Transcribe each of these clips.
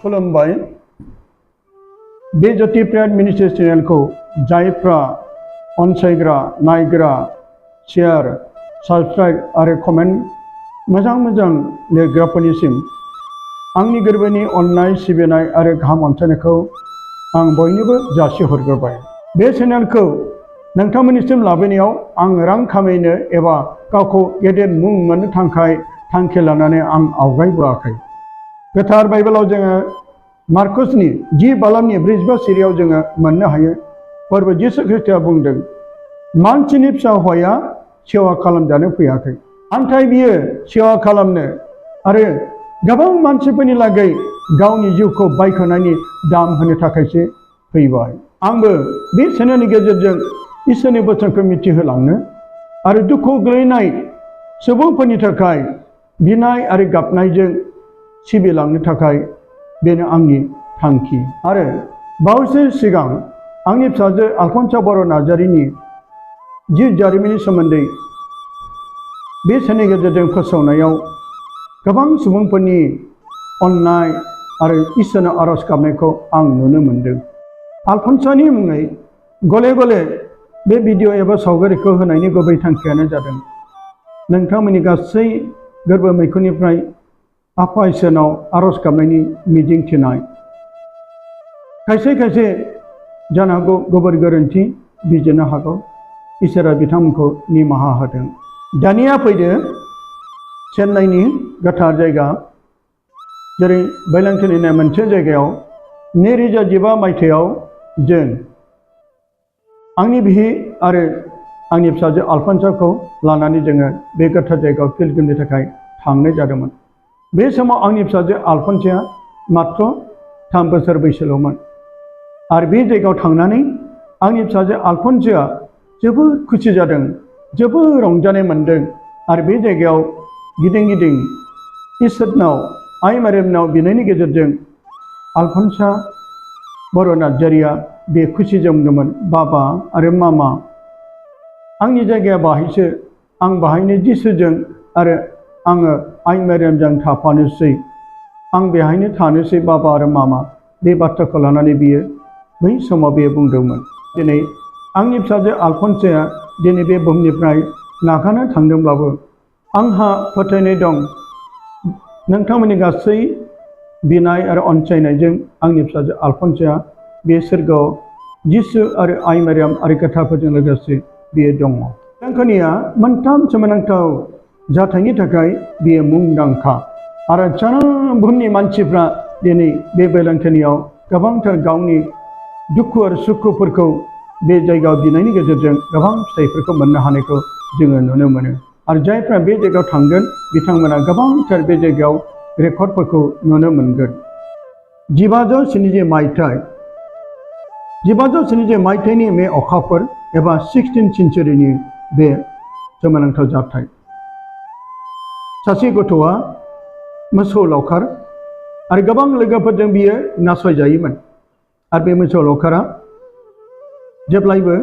खुलुमबाय बे ज्योति pride ministry चेनेलखौ जायफ्रा अनसायग्रा नायग्रा शेयार साबस्क्राइब आरो कमेन्ट मोजां लिरग्राफोरनिसिम आंनि गोरबोनि अननाय सिबिनाय आरो गाहाम अनसायनायखौ आं बयनोबो जासिहरग्रोबाय। बे चेनेलखौ नोंथांमोननिसिम लाबोनायाव आं रां खामायनो एबा गावखौ गेदेर मुं मोननो थाखाय थांखि लानानै आं आवगायबोआखै। गोथार बाइबेलाव जोङो मार्कसनि 10 बालामनि 45 सिरियाव जोङो मोननो हायो। प्रभु जिसु ख्रीष्टआ बुंदों, मानसिनि फिसा हौवाया सेवा खालामजानो फैयाखै, नाथाय बियो सेवा खालामनो आरो गोबां मानसिफोरनि लागै गावनि जिउखौ बायखोनायनि दाम होनो थाखायसो फैबाय। आंबो बे चेनेलनि गेजेरजों इसोरनि बोसोनखौ मिथिहोलांनो आरो दुखु गोलैनाय सुबुंफोरनि थाखाय बिनाय आरो गाबनायजों सिबिलांनो थाखाय बेनो आंनि थांखि। आरो बावैसो सिगां आंनि फिसाजो आलफनसा बर' नार्जारिनि जिउ जारिमिननि सोमोन्दै बे चेनेलनि गेजेरजों फोसावनायाव गोबां सुबुंफोरनि अननाय आरो इसोरनाव आरज गाबनायखौ आं नुनो मोनदों। आलफनसानि मुङै गले गले बे भिडिअ एबा सावगारिखौ होनायनि गुबै थांखियानो जादों नोंथांमोननि गासै गोरबो मैखुननिफ्राय आफा इसोरनाव आरज गाबनायनि मिजिं थिनाय। खायसे जानो हागौ गुबुन गोरोन्थि बिजिरनो हागौ, इसोरा बिथांमोनखौ निमाहा होदों। दानिया फैदो चेन्नाइनि गोथार जायगा जेरै बैलांथिनि मोनसे जायगायाव 2015 मायथाइयाव जों आंनि बिहि आरो आंनि फिसाजो आलफनसाखौ लानानै जोङो बे गोथार जायगायाव पिलग्रिमनि थाखाय थांनाय जादोंमोन। बे समाव आंनि फिसाजो आलफनसाया मात्र 3 बोसोर बैसोल'मोन। आरो बे जायगायाव थांनानै आंनि फिसाजो आलफनसाया जोबोद खुसि जादों, जोबोद रंजानाय मोनदों। आरो बे जायगायाव गिदिं इसोरनाव आइ मारियामनाव बिनायनि गेजेरजों आलफनसा बर' नार्जारिया बे खुसिजों बुंदोंमोन, बाबा आरो मामा आंनि जायगाया बाहायसो, आं बाहायनो जिसुजों आरो आङो आइ मारियामजों थाफानोसै, आं बेहायनो थानोसै बाबा आरो मामा। बे बाथ्राखौ लानानै बियो बै समाव बे बुंदोंमोन। दिनै आंनि फिसाजो आलफनसाया दिनै बे बुहुमनिफ्राय नागारनो थांदोंब्लाबो आंहा फोथायनाय दं नोंथांमोननि गासै बिनाय आरो अनसायनायजों आंनि फिसाजो आलफनसाया बे सोरगोआव जिसु आरो आइ मारियाम आरो गोथारफोरजों लोगोसे बियो दङ। बेलांखोनिया मोनथाम सोमोनांथाव जाथायनि थाखाय बियो मुंदांखा आरो सारा बुहुमनि मानसिफ्रा दिनै बे बेलांखोनियाव गोबांथार गावनि दुखु आरो सुखुफोरखौ बे जायगायाव बिनायनि गेजेरजों गोबां फिथाइफोरखौ मोननो हानायखौ जोङो नुनो मोनो। आरो जायफ्रा बे जायगायाव थांगोन बिथांमोना गोबांथार बे जायगायाव रेकर्डफोरखौ नुनो मोनगोन। 1570 मायथाइनि मे अखाफोर एबा 16 सेन्चुरिनि बे सोमोनांथाव जाथाय। सासे गथ'आ मोसौ लावखार आरो गोबां लोगोफोरजों बियो नासयजायोमोन। आरो बे मोसौ लावखारा जेब्लायबो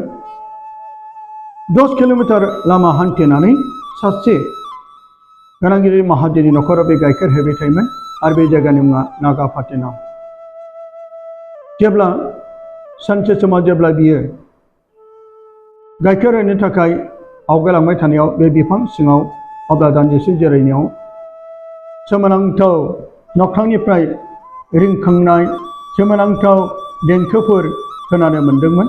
10 किल'मिटार लामा हान्थिनानै सासे गोनांगिरि माहाजोननि न'खराव बे गाइखेर होबाय थायोमोन। आरो बे जायगानि मुङा नागापाटिनाम। जेब्ला सानसे समाव जेब्ला बियो गाइखेर होनो थाखाय आवगायलांबाय थानायाव बे बिफां सिङाव अब्ला दान्दिसे जिरायनायाव सोमोनांथाव नख्रांनिफ्राय रिंखांनाय सोमोनांथाव देंखोफोर खोनानो मोनदोंमोन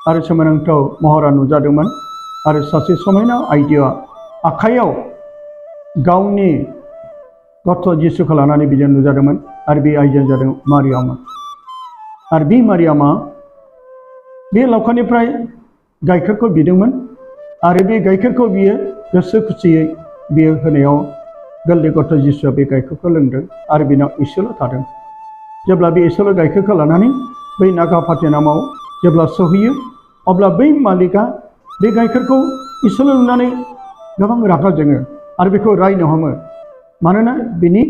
आरो सोमोनांथाव महरा नुजादोंमोन। आरो सासे समायना आइजोआ आखाइयाव गावनि गथ' जिसुखौ लानानै बिजों नुजादोंमोन। आरो बे आइजोआ जादों मारियाममोन। आरो बे मारियामा बे लावखारनिफ्राय गाइखेरखौ बिदोंमोन आरो बे गाइखेरखौ बियो गोसो खुसियै बियो होनायाव गोरलै गथ' जिसुआ बे गाइखेरखौ लोंदों आरो बिनाव एसेल' थादों। जेब्ला बे एसेल' गाइखेरखौ लानानै बै नागापाटिनामाव जेब्ला सहैयो अब्ला बै मालिकआ बे गाइखेरखौ एसेल' नुनानै गोबां रागा जोङो आरो बेखौ रायनो हमो। मानोना बिनि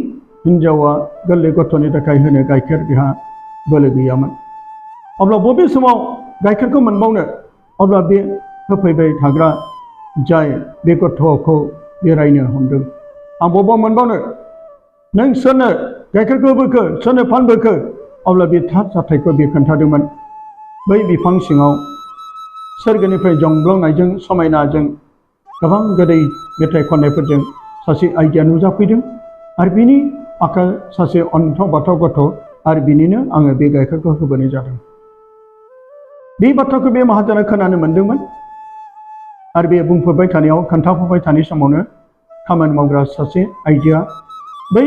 हिन्जावा गोरलै गथ'नि थाखाय होनो गाइखेर बिहा बोलो गैयामोन। अब्ला बबे समाव गाइखेरखौ मोनबावनो अब्ला बे होफैबाय थाग्रा जाय बे गथ'खौ बे रायनो हमदों, आं बबाव मोनबावनो नों सोरनो गाइखेरखौ बोखो सोरनो फानबोखो अब्ला बे थार जाथायखौ बे खोन्थादोंमोन बै बिफां सिङाव सोरगोनिफ्राय जंब्लंनायजों समायनाजों गोबां गोदै मेथाइ खननायफोरजों सासे आइजोआ नुजाफैदों आरो बिनि आखाइ सासे अन्थाव बाथाव गथ' आरो बिनिनो आङो बे गाइखेरखौ होबोनाय जादों बे बाथ्राखौ बे माहाजोना खोनानो मोन्दोंमोन आरो बे बुंफोरबाय थानायाव खोन्थाफुबाय थानाय समावनो खामानि मावग्रा सासे आइजोआ बै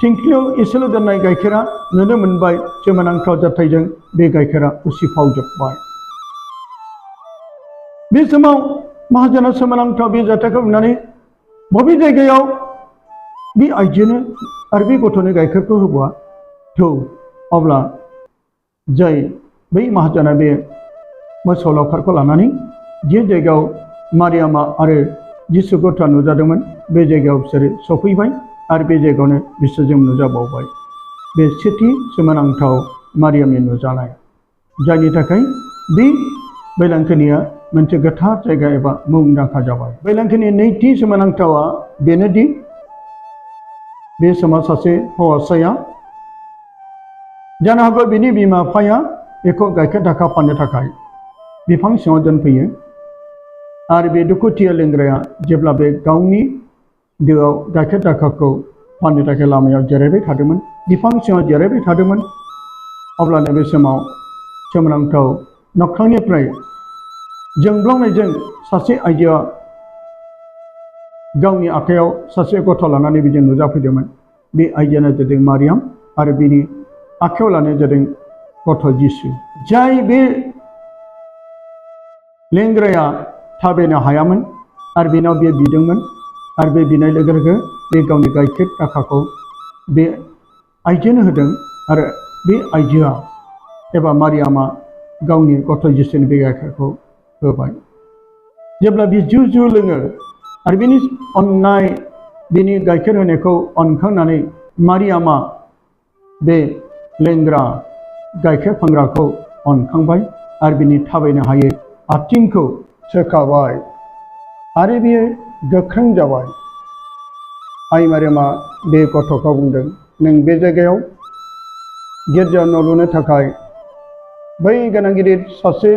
थिंख्लियाव एसेल' दोननाय गाइखेरा नुनो मोनबाय सोमोनांथाव जाथायजों बे गाइखेरा उसिफावजोबबाय बे समाव माहाजोना सोमोनांथाव बे जाथायखौ नुनानै बबे जायगायाव बे आइजोनो आरो बे गथ'नो गाइखेरखौ होबोआ थौ अब्ला जाय बै माहाजोना बे मोसौ लावखारखौ लानानै जे जायगायाव मारियामा आरो जिसु गथ'आ नुजादोंमोन बे जायगायाव बिसोरो सफैबाय आरो बे जायगायावनो बिसोरजों नुजाबावबाय बे सेथि सोमोनांथाव मारियामनि नुजानाय जायनि थाखाय बे बैलांखोनिया मोनसे गोथार जायगा एबा मुंदांखा जाबाय बैलांखोनि नैथि सोमोनांथावा बेनोदि बे समाव सासे हौवासाया जानो हागौ बिनि बिमा बिफाया बेखौ गाइखेर दाखा फाननो थाखाय बिफां सिङाव दोनफैयो आरो बे दुखुथिया लोंग्राया जेब्ला बे गावनि दोआव गाइखेर दाखाखौ फाननो थाखाय लामायाव जिरायबाय थादोंमोन बिफां सिङाव जिरायबाय थादोंमोन अब्लानो बे समाव सोमोनांथाव नख्रांनिफ्राय जोंब्लावनायजों सासे आइजोआ गावनि आखायाव सासे गथ' लानानै बिजों नुजाफैदोंमोन बे आइजोआनो जादों मारियाम आरो बिनि आखायाव लानाय जादों गथ' जिसु जाय बे लेंग्राया थाबायनो हायामोन आरो बेनाव बे बिदोंमोन आरो बे बिनाय लोगो लोगो बे गावनि गाइखेर दाखाखौ बे आइजोनो होदों आरो बे आइजोआ एबा मारियामा गावनि गथ' जिसुनि बे गाइखेरखौ होबाय जेब्ला बे जु जु लोङो आरो बिनि अननाय बिनि गाइखेर होनायखौ अनखांनानै मारियामा बे लेंग्रा गाइखेर फानग्राखौ अनखांबाय आरो बिनि थाबायनो हायै आथिंखौ सोखाबाय आरो बियो गोख्रों जाबाय आइ मारियामा बे गथ'खौ बुंदों नों बे जायगायाव गिर्जा न' लुनो थाखाय बै गोनां गिदिर सासे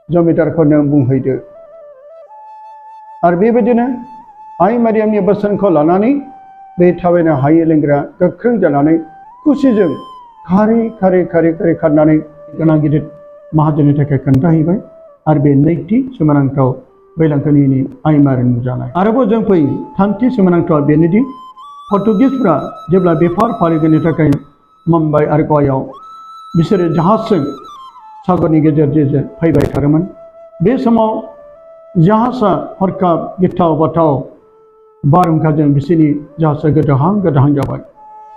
जमिदारखौ नों बुंहैदो आरो बेबायदिनो आइ मारियामनि बोसोनखौ लानानै बे थाबायनो हायै लेंग्राया गोख्रों जानानै खुसिजों खारै खारै खारै खारै खारनानै गोनां गिदिर माहाजोननि थाखाय खोन्थाहैबाय आरो बे नैथि सोमोनांथाव बैलांखोनि आइ मारियाम नुजानाय आरोबाव जों फैयो थामथि सोमोनांथावा बेनोदि पर्तुगिसफ्रा जेब्ला बेफार फालांगिनि थाखाय मुम्बाइ आरो गवायाव बिसोरो जाहाजजों सागरनि गेजेरजों फैबाय थादोंमोन बे समाव जाहाजा हरखाब गिथाव बाथाव बारहुंखाजों बिसोरनि जाहाजा गोदोहां गोदोहां जाबाय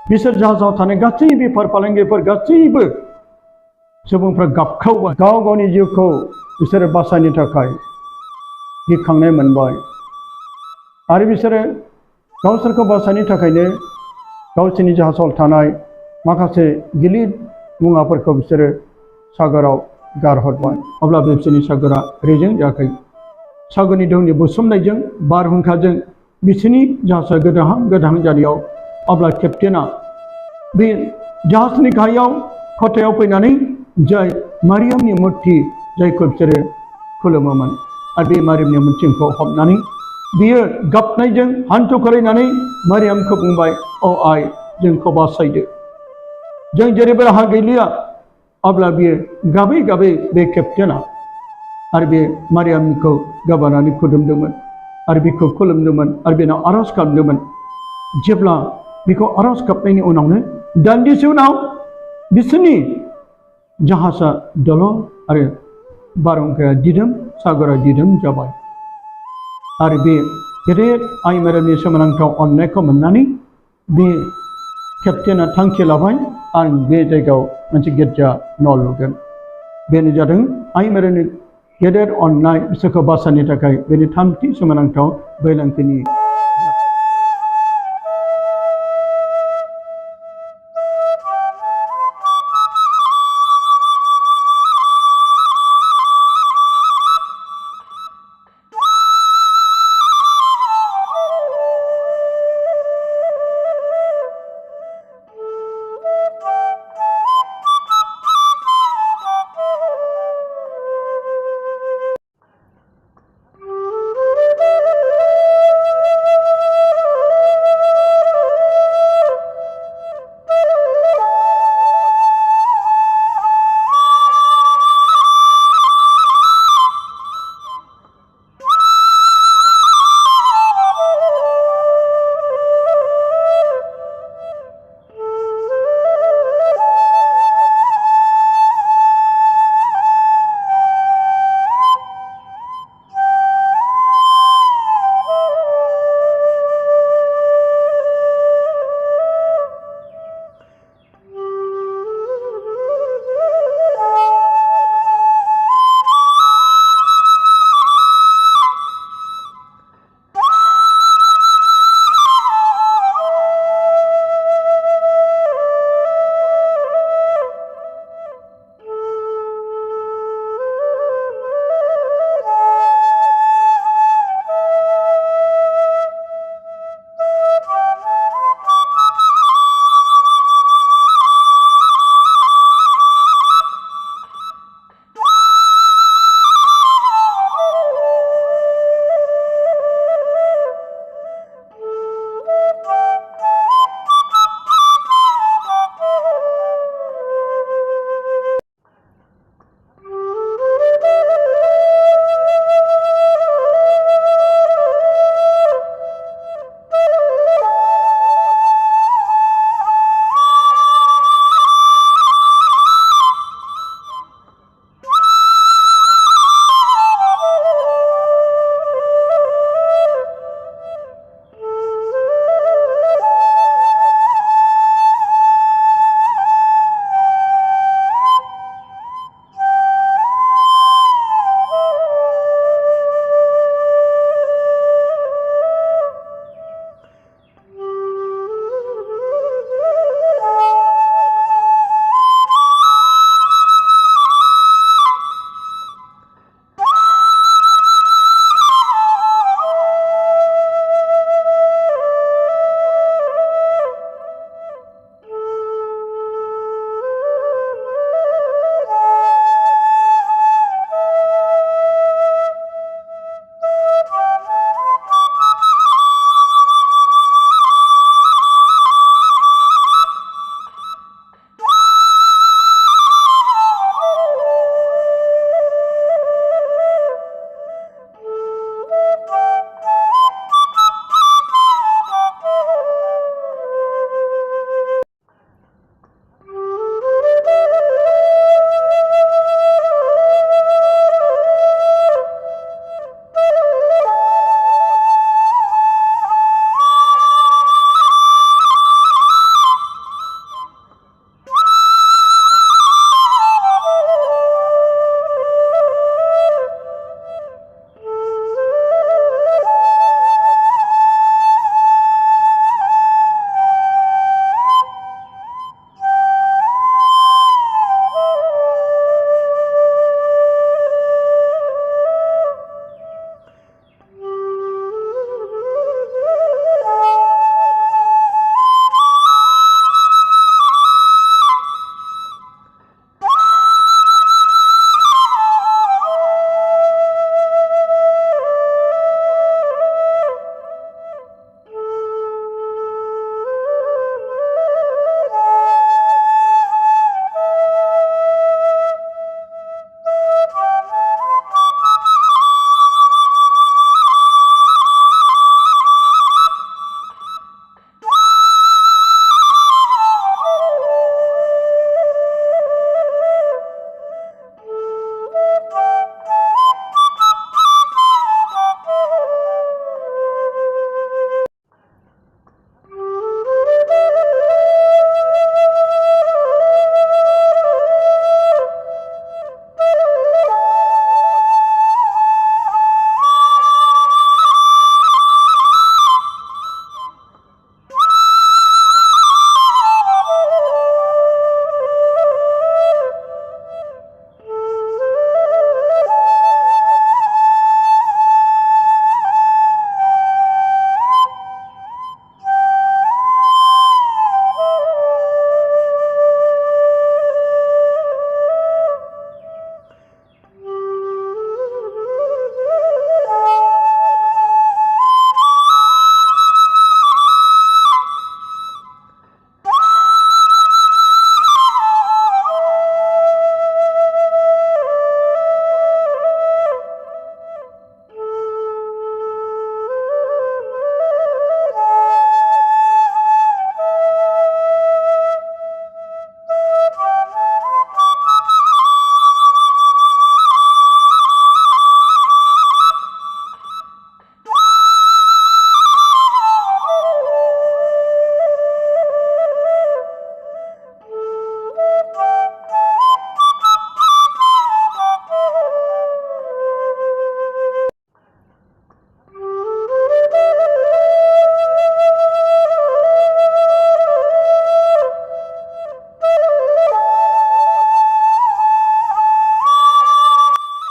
बिसोर जाहाजाव थानाय गासै बेफार फालांगिफोर गासैबो सुबुंफ्रा गाबख्रावबाय गाव गावनि जिउखौ बिसोरो बासायनो थाखाय गिखांनाय मोनबाय आरो बिसोरो गावसोरखौ बासायनो थाखायनो गावसोरनि जाहाजाव थानाय माखासे गिलिर मुवाफोरखौ बिसोरो सागराव गारहरबाय अब्लाबो बिसोरनि सागरा रेजें जायाखै सागरनि दैनि बुसोमनायजों बारहुंखाजों बिसोरनि जाहाजा गोदोहां गोदोहां जानायाव अब्ला केप्टेना बे जाहाजनि गाहायाव खथायाव फैनानै जाय मारियामनि मुर्ति जायखौ बिसोरो खुलुमोमोन आरो बे मारियामनि मुर्तिखौ हमनानै बियो गाबनायजों हान्थु खरायनानै मारियामखौ बुंबाय अ आइ जोंखौ बासायदो जों जेरैबो राहा गैलिया अब्ला बियो गाबै गाबै बे केप्टेना आरो बे मारियामखौ गाबानानै खुलुमदोंमोन आरो बिखौ खुलुमदोंमोन आरो बेनाव आर'ज गाबदोंमोन जेब्ला बिखौ आर'ज गाबनायनि उनावनो दान्दिसे उनाव बिसोरनि जाहाजा दलं आरो बारहुंखाया दिदोम सागरा दिदोम जाबाय आरो बे गेदेर आइ मारियामनि सोमोनांथाव अननायखौ मोननानै बे केप्टेना थांखि लाबाय आं बे जायगायाव मोनसे गिर्जा न' लुगोन बेनो जादों आइ मारियामनि गेदेर अननाय बिसोरखौ बासायनो थाखाय बेनि थामथि सोमोनांथाव बैलांखोनि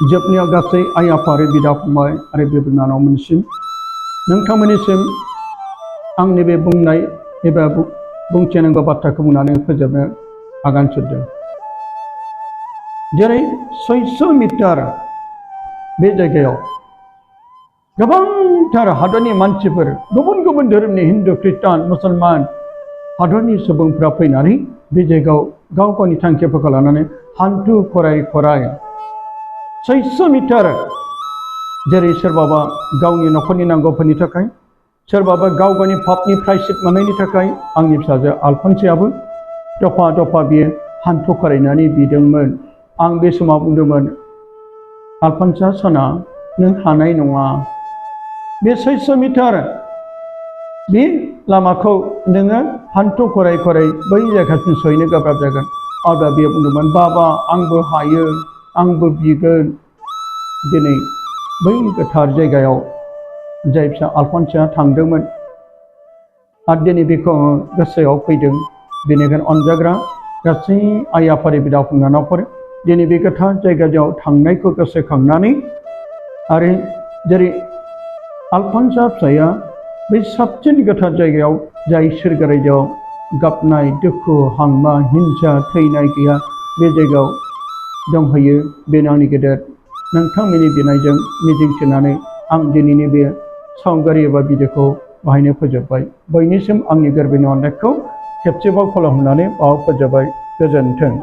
जोबनायाव गासै आइ आफा आरो बिदा फंबाय आरो बिब' बिनानावमोनसिम नोंथांमोननिसिम आंनि बे बुंनाय एबा बुंथिनांगौ बाथ्राखौ बुंनानै फोजोबनो आगान सुरदों। जेरै 600 मिटार बे जायगायाव गोबांथार हादरनि मानसिफोर गुबुन गुबुन धोरोमनि हिन्दु ख्रिस्टान मुसलमान हादरनि सुबुंफ्रा फैनानै बे जायगायाव गाव गावनि थांखिफोरखौ लानानै हान्थु खराय खराय 600 मिटार जेरै सोरबाबा गावनि न'खरनि नांगौफोरनि थाखाय सोरबाबा गाव गावनि पापनि प्रायश्चित मोननायनि थाखाय आंनि फिसाजो आलफनसायाबो दफा दफा बियो हान्थु खरायनानै बिदोंमोन। आं बे समाव बुंदोंमोन, आलफनसा सना नों हानाय नङा, बे 600 मिटार बे लामाखौ नोङो हान्थु खराय खराय बै जायगासिम सहैनो गोब्राब जागोन। अब्ला बियो बुंदोंमोन, बाबा आंबो हायो, आंबो बिगोन। दिनै बै गोथार जायगायाव जाय फिसा आलफनसाया थांदोंमोन आरो दिनै बेखौ गोसोआव फैदों। बेनिखायनो अनजाग्रा गासै आइ आफारि बिदा फंबायफोर दिनै बे गोथार जायगायाव थांनायखौ गोसोखांनानै आरो जेरै आलफनसा फिसाया बै साबसिन गोथार जायगायाव जाय इसोर रायजोआव गाबनाय दुखु हांमा हिंसा थैनाय गैया बे जायगायाव दंहैयो। बेनो आंनि गेदेर नोंथांमोननि बिनायजों मिजिंथिनानै आं दिनैनि बे सावगारि एबा भिडिअखौ बाहायनो फोजोबबाय। बयनिसिम आंनि गोरबोनि अननायखौ खेबसेबाव खालामनानै फोजोबबाय। गोजोन्थों।